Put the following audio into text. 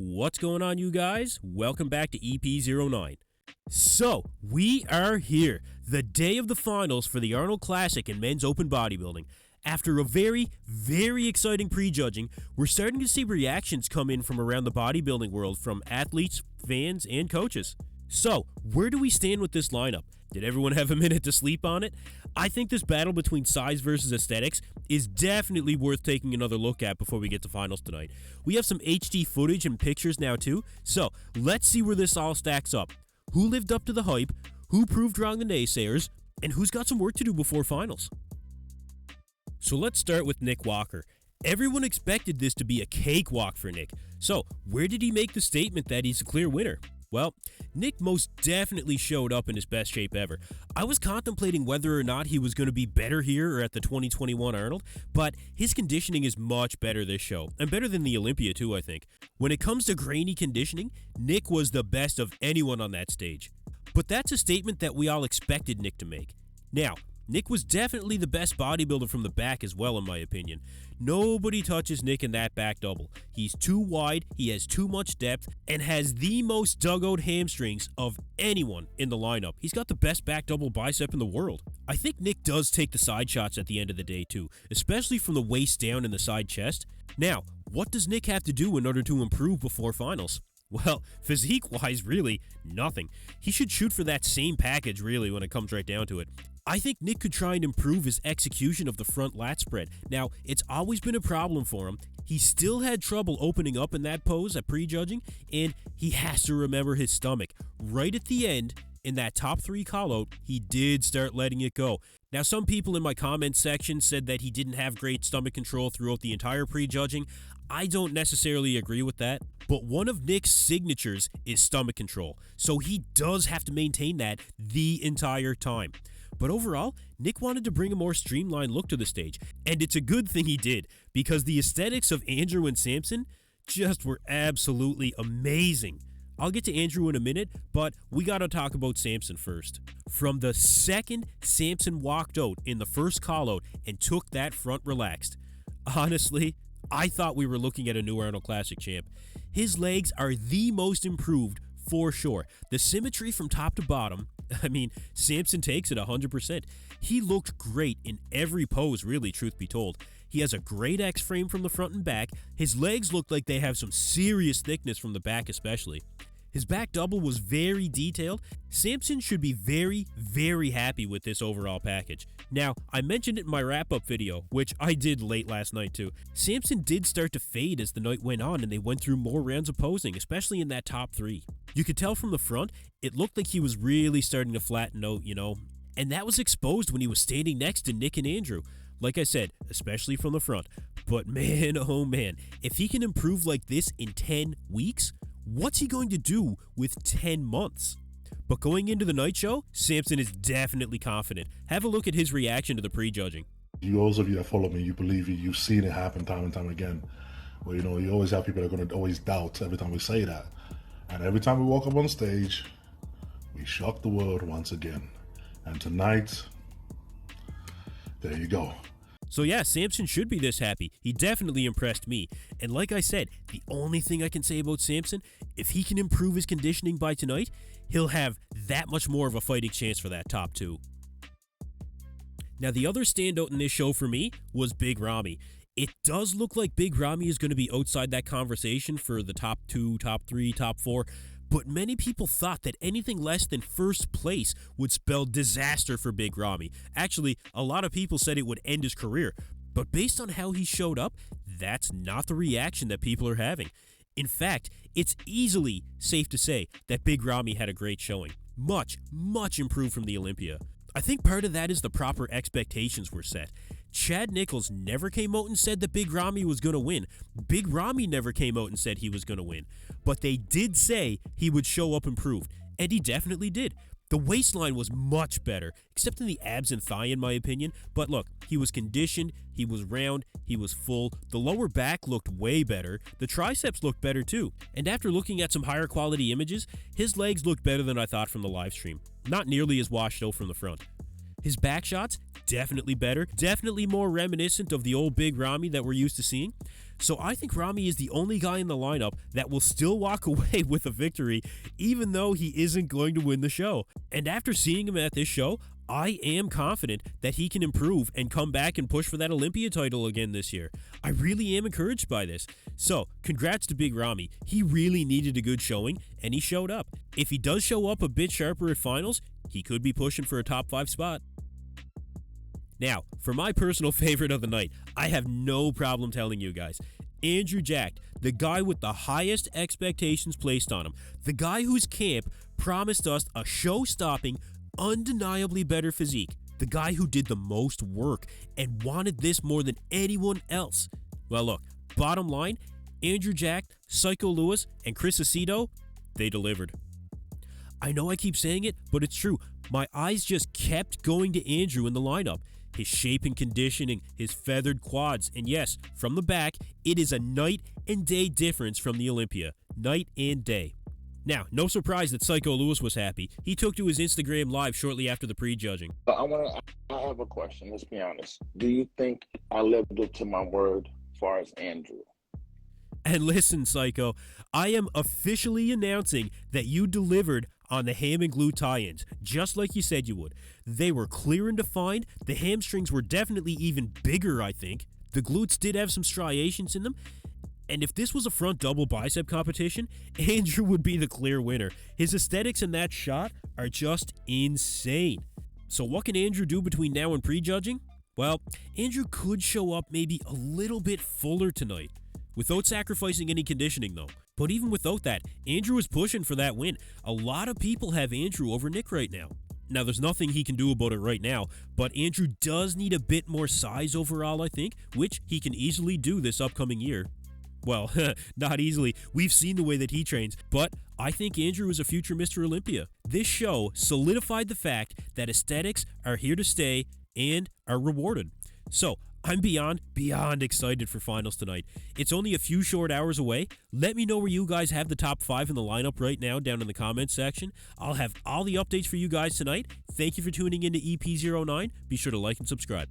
What's going on, you guys? Welcome back to EP09. So, we are here, the day of the finals for the Arnold Classic in men's open bodybuilding. After a very, very exciting prejudging, we're starting to see reactions come in from around the bodybuilding world from athletes, fans, and coaches. So, where do we stand with this lineup? Did everyone have a minute to sleep on it? I think this battle between size versus aesthetics is definitely worth taking another look at before we get to finals tonight. We have some HD footage and pictures now too, so let's see where this all stacks up. Who lived up to the hype, who proved wrong the naysayers, and who's got some work to do before finals. So let's start with Nick Walker. Everyone expected this to be a cakewalk for Nick. So where did he make the statement that he's a clear winner? Well, Nick most definitely showed up in his best shape ever. I was contemplating whether or not he was going to be better here or at the 2021 Arnold, but his conditioning is much better this show, and better than the Olympia too, I think. When it comes to grainy conditioning, Nick was the best of anyone on that stage. But that's a statement that we all expected Nick to make. Now, Nick was definitely the best bodybuilder from the back as well, in my opinion. Nobody touches Nick in that back double. He's too wide, he has too much depth, and has the most dug-out hamstrings of anyone in the lineup. He's got the best back double bicep in the world. I think Nick does take the side shots at the end of the day too, especially from the waist down in the side chest. Now, what does Nick have to do in order to improve before finals? Well, physique-wise, really, nothing. He should shoot for that same package, really, when it comes right down to it. I think Nick could try and improve his execution of the front lat spread. Now, it's always been a problem for him. He still had trouble opening up in that pose at prejudging, and he has to remember his stomach. Right at the end, in that top 3 callout, he did start letting it go. Now, some people in my comment section said that he didn't have great stomach control throughout the entire prejudging. I don't necessarily agree with that, but one of Nick's signatures is stomach control, so he does have to maintain that the entire time. But overall, Nick wanted to bring a more streamlined look to the stage, and it's a good thing he did, because the aesthetics of Andrew and Samson just were absolutely amazing. I'll get to Andrew in a minute, but we gotta talk about Samson first. From the second Samson walked out in the first callout and took that front relaxed, honestly, I thought we were looking at a new Arnold Classic champ. His legs are the most improved for sure. The symmetry from top to bottom, I mean, Samson takes it 100%. He looked great in every pose, really, truth be told. He has a great X-frame from the front and back. His legs look like they have some serious thickness from the back especially. His back double was very detailed. Samson should be very, very happy with this overall package. Now, I mentioned it in my wrap-up video, which I did late last night too. Samson did start to fade as the night went on and they went through more rounds of posing, especially in that top 3. You could tell from the front, it looked like he was really starting to flatten out, you know, and that was exposed when he was standing next to Nick and Andrew. Like I said, especially from the front. But man, oh man, if he can improve like this in 10 weeks, what's he going to do with 10 months? But going into the night show, Samson is definitely confident. Have a look at his reaction to the prejudging. Those of you that follow me, you believe you've seen it happen time and time again. Well, you know, you always have people that are going to always doubt every time we say that. And every time we walk up on stage, we shock the world once again. And tonight, there you go. So yeah, Samson should be this happy. He definitely impressed me. And like I said, the only thing I can say about Samson, if he can improve his conditioning by tonight, he'll have that much more of a fighting chance for that top 2. Now the other standout in this show for me was Big Ramy. It does look like Big Ramy is going to be outside that conversation for the top 2, top 3, top 4, but many people thought that anything less than first place would spell disaster for Big Ramy. Actually, a lot of people said it would end his career, but based on how he showed up, that's not the reaction that people are having. In fact, it's easily safe to say that Big Ramy had a great showing. Much, much improved from the Olympia. I think part of that is the proper expectations were set. Chad Nichols never came out and said that Big Ramy was going to win. Big Ramy never came out and said he was going to win. But they did say he would show up improved, and he definitely did. The waistline was much better, except in the abs and thigh in my opinion. But look, he was conditioned, he was round, he was full. The lower back looked way better. The triceps looked better too. And after looking at some higher quality images, his legs looked better than I thought from the live stream. Not nearly as washed out from the front. His back shots, definitely better, definitely more reminiscent of the old Big Ramy that we're used to seeing. So I think Rami is the only guy in the lineup that will still walk away with a victory, even though he isn't going to win the show. And after seeing him at this show, I am confident that he can improve and come back and push for that Olympia title again this year. I really am encouraged by this. So, congrats to Big Ramy. He really needed a good showing, and he showed up. If he does show up a bit sharper at finals, he could be pushing for a top 5 spot. Now, for my personal favorite of the night, I have no problem telling you guys. Andrew Jacked, the guy with the highest expectations placed on him. The guy whose camp promised us a show-stopping, undeniably better physique. The guy who did the most work and wanted this more than anyone else. Well, look, bottom line, Andrew Jacked, Psycho Lewis, and Chris Aceto, they delivered. I know I keep saying it, but it's true. My eyes just kept going to Andrew in the lineup. His shape and conditioning, his feathered quads, and yes, from the back, it is a night and day difference from the Olympia. Night and day. Now, no surprise that Psycho Lewis was happy. He took to his Instagram live shortly after the prejudging. I have a question. Let's be honest. Do you think I lived up to my word as far as Andrew? And listen, Psycho, I am officially announcing that you delivered on the ham and glue tie-ins, just like you said you would. They were clear and defined. The hamstrings were definitely even bigger, I think. The glutes did have some striations in them. And if this was a front double bicep competition, Andrew would be the clear winner. His aesthetics in that shot are just insane. So what can Andrew do between now and prejudging? Well, Andrew could show up maybe a little bit fuller tonight, without sacrificing any conditioning though. But even without that, Andrew is pushing for that win. A lot of people have Andrew over Nick right now. Now, there's nothing he can do about it right now, but Andrew does need a bit more size overall, I think, which he can easily do this upcoming year. Well, not easily. We've seen the way that he trains, but I think Andrew is a future Mr. Olympia. This show solidified the fact that aesthetics are here to stay and are rewarded. So, I'm beyond excited for finals tonight. It's only a few short hours away. Let me know where you guys have the top 5 in the lineup right now down in the comments section. I'll have all the updates for you guys tonight. Thank you for tuning in to EP09. Be sure to like and subscribe.